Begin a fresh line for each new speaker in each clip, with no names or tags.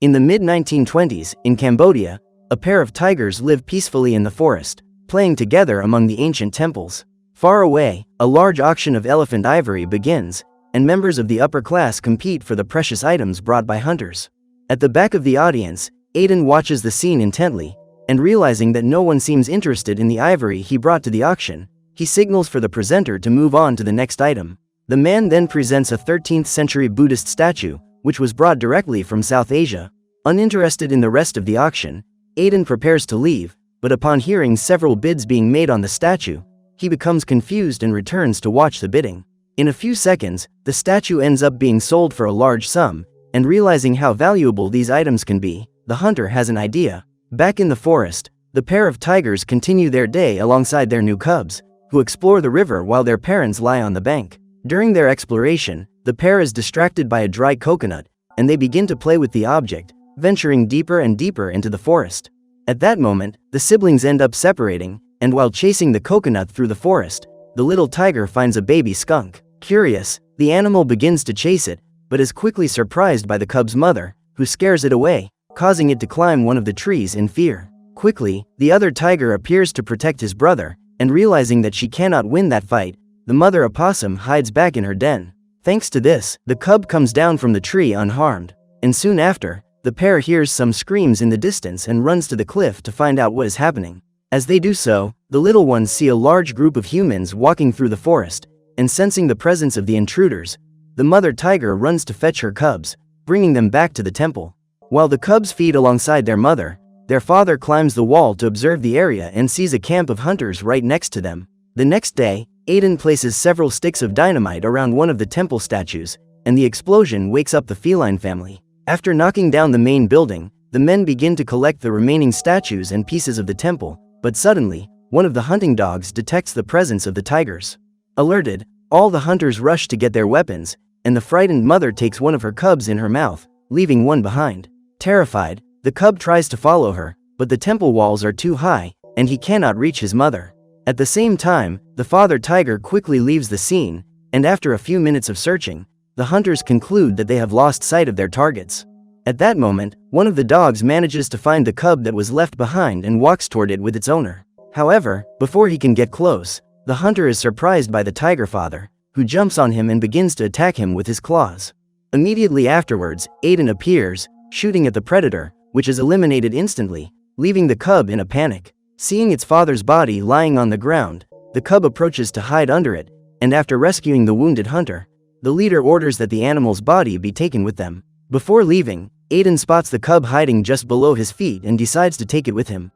In the mid-1920s, in Cambodia, a pair of tigers live peacefully in the forest, playing together among the ancient temples. Far away, a large auction of elephant ivory begins, and members of the upper class compete for the precious items brought by hunters. At the back of the audience, Aiden watches the scene intently, and realizing that no one seems interested in the ivory he brought to the auction, he signals for the presenter to move on to the next item. The man then presents a 13th-century Buddhist statue, which was brought directly from South Asia. Uninterested in the rest of the auction, Aiden prepares to leave, but upon hearing several bids being made on the statue, he becomes confused and returns to watch the bidding. In a few seconds, the statue ends up being sold for a large sum, and realizing how valuable these items can be, the hunter has an idea. Back in the forest, the pair of tigers continue their day alongside their new cubs, who explore the river while their parents lie on the bank. During their exploration, the pair is distracted by a dry coconut, and they begin to play with the object, venturing deeper and deeper into the forest. At that moment, the siblings end up separating, and while chasing the coconut through the forest, the little tiger finds a baby skunk. Curious, the animal begins to chase it, but is quickly surprised by the cub's mother, who scares it away, causing it to climb one of the trees in fear. Quickly, the other tiger appears to protect his brother, and realizing that she cannot win that fight, the mother opossum hides back in her den. Thanks to this, the cub comes down from the tree unharmed, and soon after, the pair hears some screams in the distance and runs to the cliff to find out what is happening. As they do so, the little ones see a large group of humans walking through the forest, and sensing the presence of the intruders, the mother tiger runs to fetch her cubs, bringing them back to the temple. While the cubs feed alongside their mother, their father climbs the wall to observe the area and sees a camp of hunters right next to them. The next day, Aiden places several sticks of dynamite around one of the temple statues, and the explosion wakes up the feline family. After knocking down the main building, the men begin to collect the remaining statues and pieces of the temple, but suddenly, one of the hunting dogs detects the presence of the tigers. Alerted, all the hunters rush to get their weapons, and the frightened mother takes one of her cubs in her mouth, leaving one behind. Terrified, the cub tries to follow her, but the temple walls are too high, and he cannot reach his mother. At the same time, the father tiger quickly leaves the scene, and after a few minutes of searching, the hunters conclude that they have lost sight of their targets. At that moment, one of the dogs manages to find the cub that was left behind and walks toward it with its owner. However, before he can get close, the hunter is surprised by the tiger father, who jumps on him and begins to attack him with his claws. Immediately afterwards, Aiden appears, shooting at the predator, which is eliminated instantly, leaving the cub in a panic. Seeing its father's body lying on the ground, the cub approaches to hide under it, and after rescuing the wounded hunter, the leader orders that the animal's body be taken with them. Before leaving, Aiden spots the cub hiding just below his feet and decides to take it with him.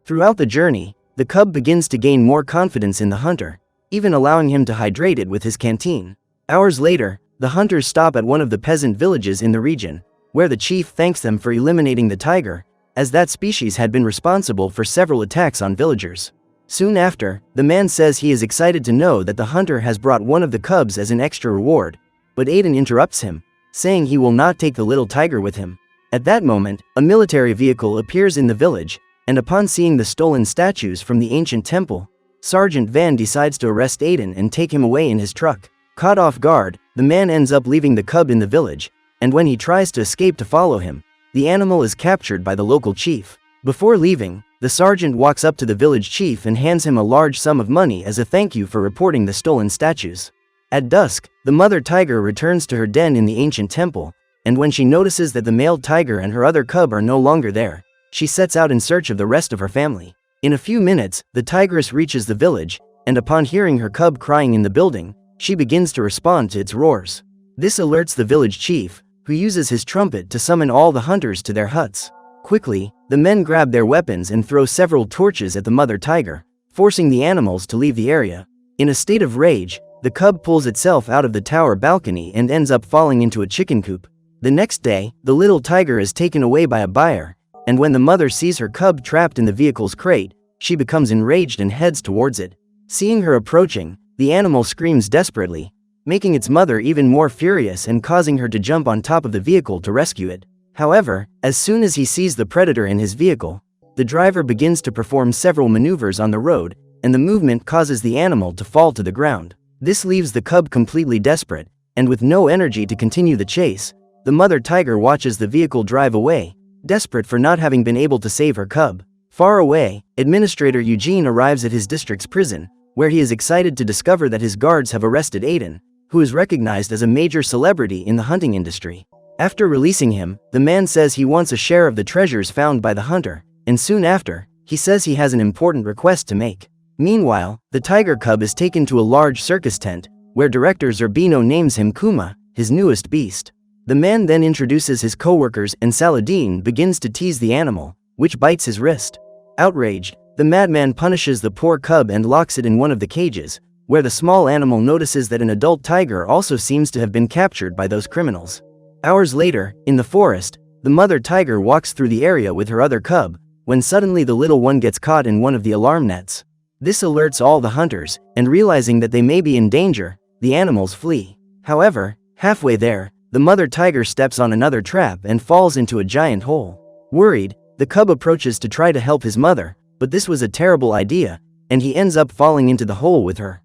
Throughout the journey, the cub begins to gain more confidence in the hunter, even allowing him to hydrate it with his canteen. Hours later, the hunters stop at one of the peasant villages in the region, where the chief thanks them for eliminating the tiger, as that species had been responsible for several attacks on villagers. Soon after, the man says he is excited to know that the hunter has brought one of the cubs as an extra reward, but Aiden interrupts him, saying he will not take the little tiger with him. At that moment, a military vehicle appears in the village, and upon seeing the stolen statues from the ancient temple, Sergeant Van decides to arrest Aiden and take him away in his truck. Caught off guard, the man ends up leaving the cub in the village, and when he tries to escape to follow him, the animal is captured by the local chief. Before leaving, the sergeant walks up to the village chief and hands him a large sum of money as a thank you for reporting the stolen statues. At dusk, the mother tiger returns to her den in the ancient temple, and when she notices that the male tiger and her other cub are no longer there, she sets out in search of the rest of her family. In a few minutes, the tigress reaches the village, and upon hearing her cub crying in the building, she begins to respond to its roars. This alerts the village chief, who uses his trumpet to summon all the hunters to their huts. Quickly, the men grab their weapons and throw several torches at the mother tiger, forcing the animals to leave the area. In a state of rage, the cub pulls itself out of the tower balcony and ends up falling into a chicken coop. The next day, the little tiger is taken away by a buyer, and when the mother sees her cub trapped in the vehicle's crate, she becomes enraged and heads towards it. Seeing her approaching, the animal screams desperately, making its mother even more furious and causing her to jump on top of the vehicle to rescue it. However, as soon as he sees the predator in his vehicle, the driver begins to perform several maneuvers on the road, and the movement causes the animal to fall to the ground. This leaves the cub completely desperate, and with no energy to continue the chase, the mother tiger watches the vehicle drive away, desperate for not having been able to save her cub. Far away, Administrator Eugene arrives at his district's prison, where he is excited to discover that his guards have arrested Aiden, who is recognized as a major celebrity in the hunting industry. After releasing him, the man says he wants a share of the treasures found by the hunter, and soon after, he says he has an important request to make. Meanwhile, the tiger cub is taken to a large circus tent, where director Zerbino names him Kuma, his newest beast. The man then introduces his co-workers and Saladin begins to tease the animal, which bites his wrist. Outraged, the madman punishes the poor cub and locks it in one of the cages, where the small animal notices that an adult tiger also seems to have been captured by those criminals. Hours later, in the forest, the mother tiger walks through the area with her other cub, when suddenly the little one gets caught in one of the alarm nets. This alerts all the hunters, and realizing that they may be in danger, the animals flee. However, halfway there, the mother tiger steps on another trap and falls into a giant hole. Worried, the cub approaches to try to help his mother, but this was a terrible idea, and he ends up falling into the hole with her.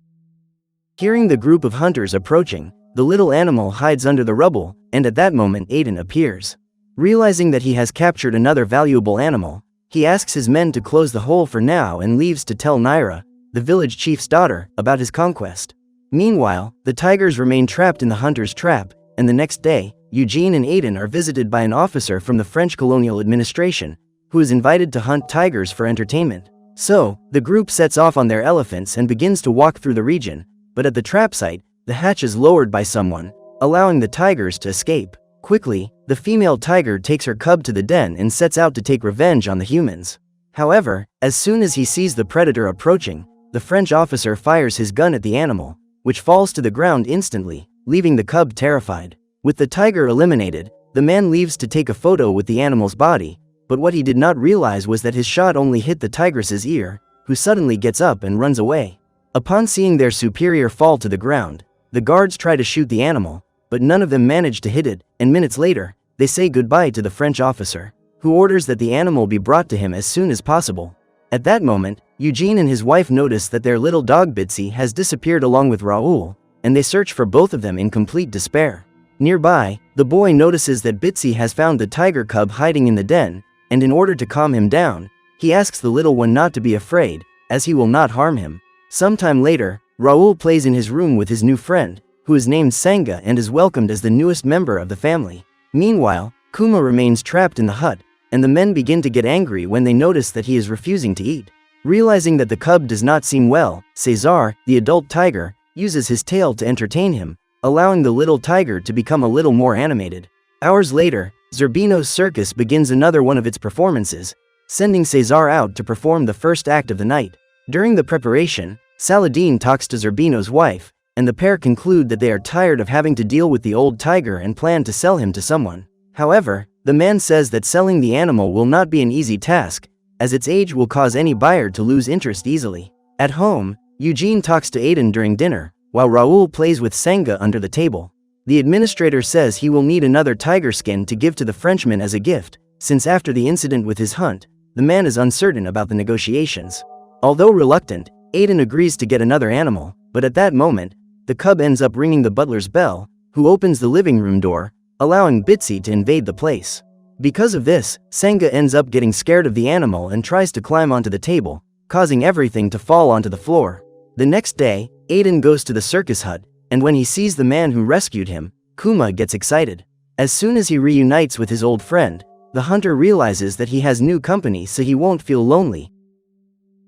Hearing the group of hunters approaching, the little animal hides under the rubble, and at that moment Aiden appears. Realizing that he has captured another valuable animal, he asks his men to close the hole for now and leaves to tell Naira, the village chief's daughter, about his conquest. Meanwhile, the tigers remain trapped in the hunter's trap, and the next day, Eugene and Aiden are visited by an officer from the French colonial administration, who is invited to hunt tigers for entertainment. So, the group sets off on their elephants and begins to walk through the region, but at the trap site, the hatch is lowered by someone, allowing the tigers to escape. Quickly, the female tiger takes her cub to the den and sets out to take revenge on the humans. However, as soon as he sees the predator approaching, the French officer fires his gun at the animal, which falls to the ground instantly, leaving the cub terrified. With the tiger eliminated, the man leaves to take a photo with the animal's body, but what he did not realize was that his shot only hit the tigress's ear, who suddenly gets up and runs away. Upon seeing their superior fall to the ground, the guards try to shoot the animal, but none of them manage to hit it, and minutes later, they say goodbye to the French officer, who orders that the animal be brought to him as soon as possible. At that moment, Eugene and his wife notice that their little dog Bitsy has disappeared along with Raoul, and they search for both of them in complete despair. Nearby, the boy notices that Bitsy has found the tiger cub hiding in the den, and in order to calm him down, he asks the little one not to be afraid, as he will not harm him. Sometime later, Raoul plays in his room with his new friend, who is named Senga and is welcomed as the newest member of the family. Meanwhile, Kuma remains trapped in the hut, and the men begin to get angry when they notice that he is refusing to eat. Realizing that the cub does not seem well, Cesar, the adult tiger, uses his tail to entertain him, allowing the little tiger to become a little more animated. Hours later, Zerbino's circus begins another one of its performances, sending Cesar out to perform the first act of the night. During the preparation, Saladin talks to Zerbino's wife, and the pair conclude that they are tired of having to deal with the old tiger and plan to sell him to someone. However, the man says that selling the animal will not be an easy task, as its age will cause any buyer to lose interest easily. At home, Eugene talks to Aiden during dinner, while Raoul plays with Senga under the table. The administrator says he will need another tiger skin to give to the Frenchman as a gift, since after the incident with his hunt, the man is uncertain about the negotiations. Although reluctant, Aiden agrees to get another animal, but at that moment, the cub ends up ringing the butler's bell, who opens the living room door, allowing Bitsy to invade the place. Because of this, Senga ends up getting scared of the animal and tries to climb onto the table, causing everything to fall onto the floor. The next day, Aiden goes to the circus hut, and when he sees the man who rescued him, Kuma gets excited. As soon as he reunites with his old friend, the hunter realizes that he has new company so he won't feel lonely,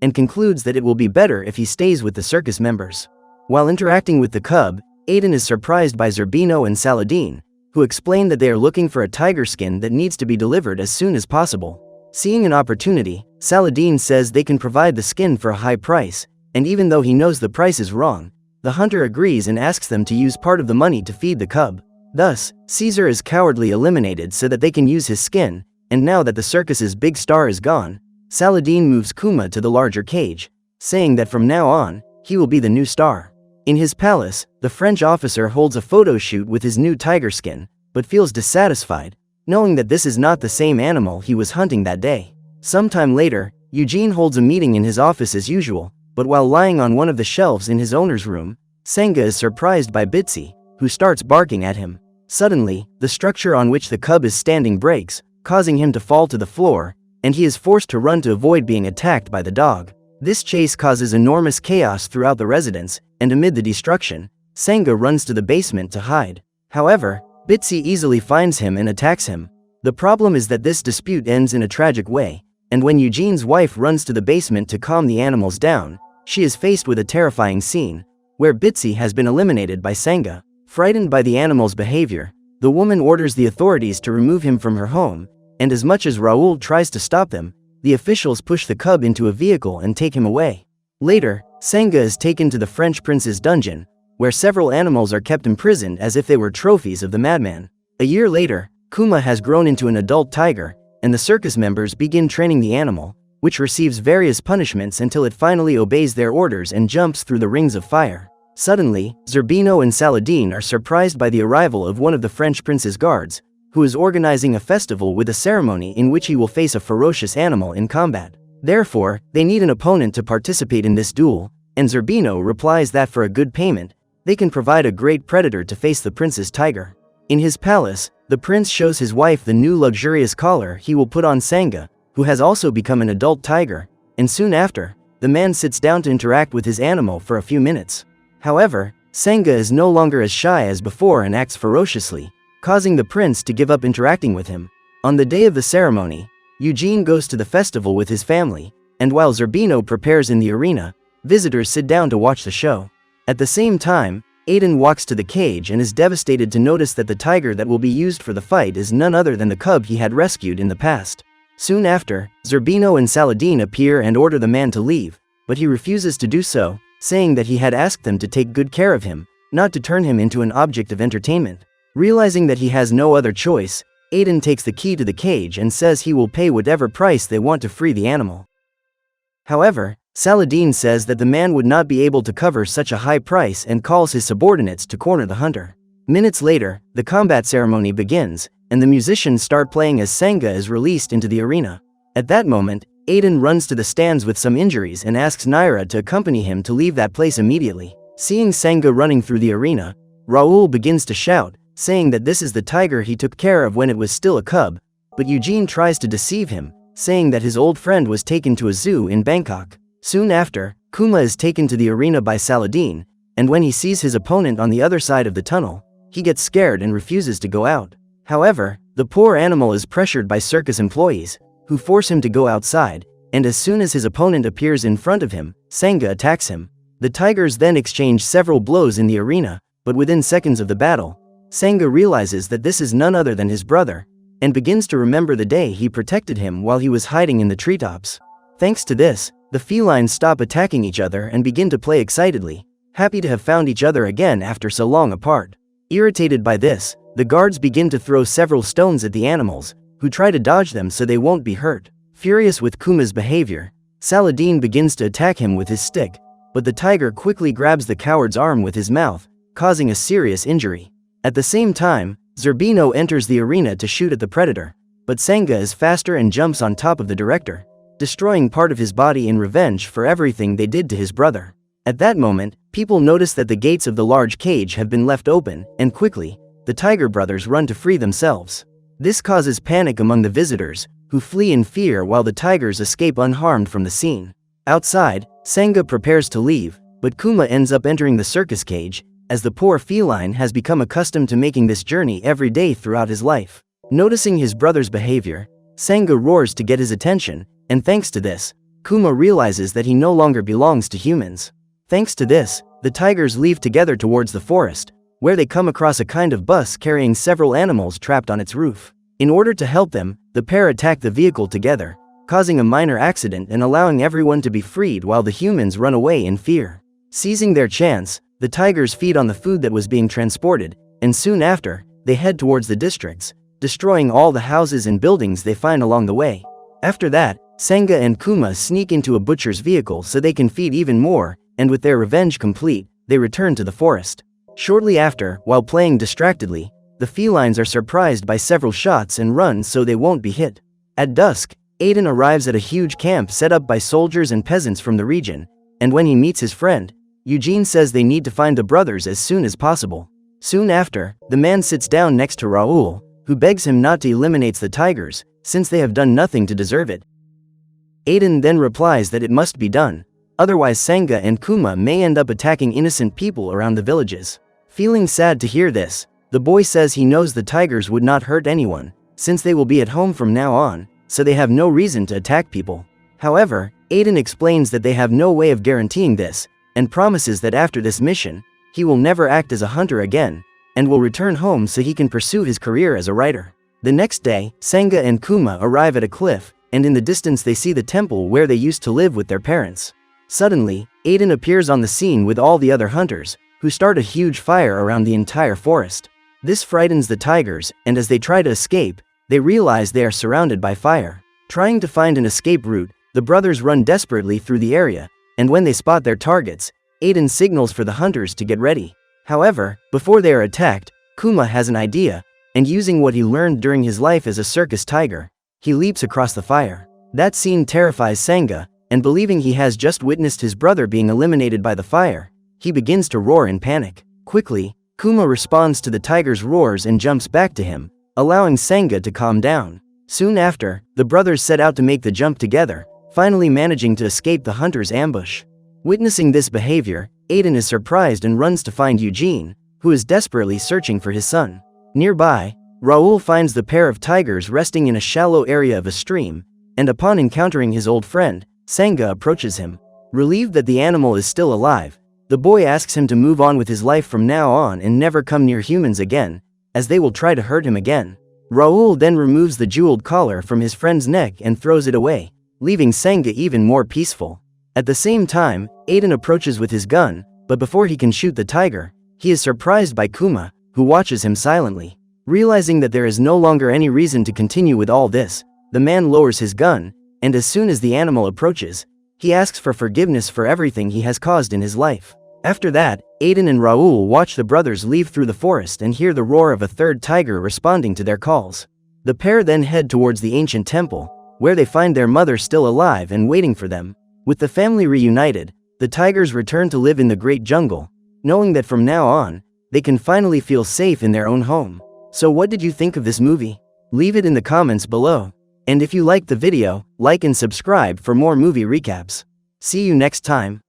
and concludes that it will be better if he stays with the circus members. While interacting with the cub, Aiden is surprised by Zerbino and Saladin, who explain that they are looking for a tiger skin that needs to be delivered as soon as possible. Seeing an opportunity, Saladin says they can provide the skin for a high price, and even though he knows the price is wrong, the hunter agrees and asks them to use part of the money to feed the cub. Thus, Caesar is cowardly eliminated so that they can use his skin, and now that the circus's big star is gone, Saladin moves Kuma to the larger cage, saying that from now on, he will be the new star. In his palace, the French officer holds a photo shoot with his new tiger skin, but feels dissatisfied, knowing that this is not the same animal he was hunting that day. Sometime later, Eugene holds a meeting in his office as usual, but while lying on one of the shelves in his owner's room, Senga is surprised by Bitsy, who starts barking at him. Suddenly, the structure on which the cub is standing breaks, causing him to fall to the floor, and he is forced to run to avoid being attacked by the dog. This chase causes enormous chaos throughout the residence, and amid the destruction, Senga runs to the basement to hide. However, Bitsy easily finds him and attacks him. The problem is that this dispute ends in a tragic way, and when Eugene's wife runs to the basement to calm the animals down, she is faced with a terrifying scene, where Bitsy has been eliminated by Senga. Frightened by the animal's behavior, the woman orders the authorities to remove him from her home, and as much as Raoul tries to stop them, the officials push the cub into a vehicle and take him away. Later, Senga is taken to the French prince's dungeon, where several animals are kept imprisoned as if they were trophies of the madman. A year later, Kuma has grown into an adult tiger, and the circus members begin training the animal, which receives various punishments until it finally obeys their orders and jumps through the rings of fire. Suddenly, Zerbino and Saladin are surprised by the arrival of one of the French prince's guards, who is organizing a festival with a ceremony in which he will face a ferocious animal in combat. Therefore, they need an opponent to participate in this duel, and Zerbino replies that for a good payment, they can provide a great predator to face the prince's tiger. In his palace, the prince shows his wife the new luxurious collar he will put on Senga, who has also become an adult tiger, and soon after, the man sits down to interact with his animal for a few minutes. However, Senga is no longer as shy as before and acts ferociously, causing the prince to give up interacting with him. On the day of the ceremony, Eugene goes to the festival with his family, and while Zerbino prepares in the arena, visitors sit down to watch the show. At the same time, Aiden walks to the cage and is devastated to notice that the tiger that will be used for the fight is none other than the cub he had rescued in the past. Soon after, Zerbino and Saladin appear and order the man to leave, but he refuses to do so, saying that he had asked them to take good care of him, not to turn him into an object of entertainment. Realizing that he has no other choice, Aiden takes the key to the cage and says he will pay whatever price they want to free the animal. However, Saladin says that the man would not be able to cover such a high price and calls his subordinates to corner the hunter. Minutes later, the combat ceremony begins, and the musicians start playing as Senga is released into the arena. At that moment, Aiden runs to the stands with some injuries and asks Naira to accompany him to leave that place immediately. Seeing Senga running through the arena, Raoul begins to shout, saying that this is the tiger he took care of when it was still a cub, but Eugene tries to deceive him, saying that his old friend was taken to a zoo in Bangkok. Soon after, Kuma is taken to the arena by Saladin, and when he sees his opponent on the other side of the tunnel, he gets scared and refuses to go out. However, the poor animal is pressured by circus employees, who force him to go outside, and as soon as his opponent appears in front of him, Senga attacks him. The tigers then exchange several blows in the arena, but within seconds of the battle, Senga realizes that this is none other than his brother, and begins to remember the day he protected him while he was hiding in the treetops. Thanks to this, the felines stop attacking each other and begin to play excitedly, happy to have found each other again after so long apart. Irritated by this, the guards begin to throw several stones at the animals, who try to dodge them so they won't be hurt. Furious with Kuma's behavior, Saladin begins to attack him with his stick, but the tiger quickly grabs the coward's arm with his mouth, causing a serious injury. At the same time, Zerbino enters the arena to shoot at the predator, but Senga is faster and jumps on top of the director, destroying part of his body in revenge for everything they did to his brother. At that moment, people notice that the gates of the large cage have been left open, and quickly, the Tiger brothers run to free themselves. This causes panic among the visitors, who flee in fear while the tigers escape unharmed from the scene. Outside, Senga prepares to leave, but Kuma ends up entering the circus cage, as the poor feline has become accustomed to making this journey every day throughout his life. Noticing his brother's behavior, Senga roars to get his attention, and thanks to this, Kuma realizes that he no longer belongs to humans. Thanks to this, the tigers leave together towards the forest, where they come across a kind of bus carrying several animals trapped on its roof. In order to help them, the pair attack the vehicle together, causing a minor accident and allowing everyone to be freed while the humans run away in fear. Seizing their chance, the tigers feed on the food that was being transported, and soon after, they head towards the districts, destroying all the houses and buildings they find along the way. After that, Senga and Kuma sneak into a butcher's vehicle so they can feed even more, and with their revenge complete, they return to the forest. Shortly after, while playing distractedly, the felines are surprised by several shots and run so they won't be hit. At dusk, Aiden arrives at a huge camp set up by soldiers and peasants from the region, and when he meets his friend, Eugene says they need to find the brothers as soon as possible. Soon after, the man sits down next to Raoul, who begs him not to eliminate the tigers, since they have done nothing to deserve it. Aiden then replies that it must be done, otherwise Senga and Kuma may end up attacking innocent people around the villages. Feeling sad to hear this, the boy says he knows the tigers would not hurt anyone, since they will be at home from now on, so they have no reason to attack people. However, Aiden explains that they have no way of guaranteeing this, and promises that after this mission, he will never act as a hunter again, and will return home so he can pursue his career as a writer. The next day, Senga and Kuma arrive at a cliff, and in the distance they see the temple where they used to live with their parents. Suddenly, Aiden appears on the scene with all the other hunters, who start a huge fire around the entire forest. This frightens the tigers, and as they try to escape, they realize they are surrounded by fire. Trying to find an escape route, the brothers run desperately through the area, and when they spot their targets, Aiden signals for the hunters to get ready. However, before they are attacked, Kuma has an idea, and using what he learned during his life as a circus tiger, he leaps across the fire. That scene terrifies Senga, and believing he has just witnessed his brother being eliminated by the fire, he begins to roar in panic. Quickly, Kuma responds to the tiger's roars and jumps back to him, allowing Senga to calm down. Soon after, the brothers set out to make the jump together, finally managing to escape the hunter's ambush. Witnessing this behavior, Aiden is surprised and runs to find Eugene, who is desperately searching for his son. Nearby, Raoul finds the pair of tigers resting in a shallow area of a stream, and upon encountering his old friend, Senga approaches him. Relieved that the animal is still alive, the boy asks him to move on with his life from now on and never come near humans again, as they will try to hurt him again. Raoul then removes the jeweled collar from his friend's neck and throws it away, leaving Senga even more peaceful. At the same time, Aiden approaches with his gun, but before he can shoot the tiger, he is surprised by Kuma, who watches him silently. Realizing that there is no longer any reason to continue with all this, the man lowers his gun, and as soon as the animal approaches, he asks for forgiveness for everything he has caused in his life. After that, Aiden and Raoul watch the brothers leave through the forest and hear the roar of a third tiger responding to their calls. The pair then head towards the ancient temple, where they find their mother still alive and waiting for them. With the family reunited, the tigers return to live in the great jungle, knowing that from now on, they can finally feel safe in their own home. So what did you think of this movie? Leave it in the comments below. And if you liked the video, like and subscribe for more movie recaps. See you next time.